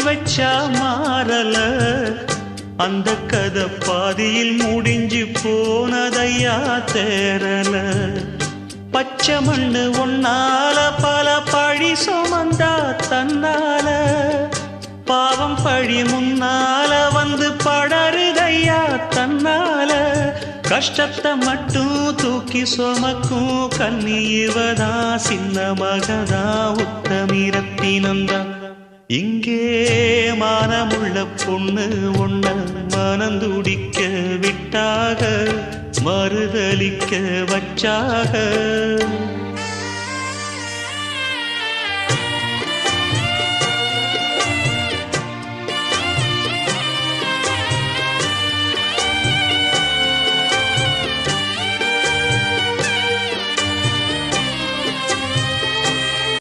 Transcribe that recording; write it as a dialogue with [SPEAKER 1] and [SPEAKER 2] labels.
[SPEAKER 1] வச்சா மாறல அந்த கதை பாதியில் முடிஞ்சு போனதையா தேரல பச்சை மண்ணு ஒன்னால பல பழி சுமந்தா தன்னால பாவம் பழி முன்னால வந்து படருதையா தன்னால கஷ்டத்தை மட்டும் தூக்கி சுமக்கும் கன்னி இவதா சின்ன மகதா உத்தமி ரத்தினந்தா இங்கே மானமுள்ள பொண்ணு ஒண்ண மனந்துடிக்க விட்டாக மறுதலிக்க வச்சாக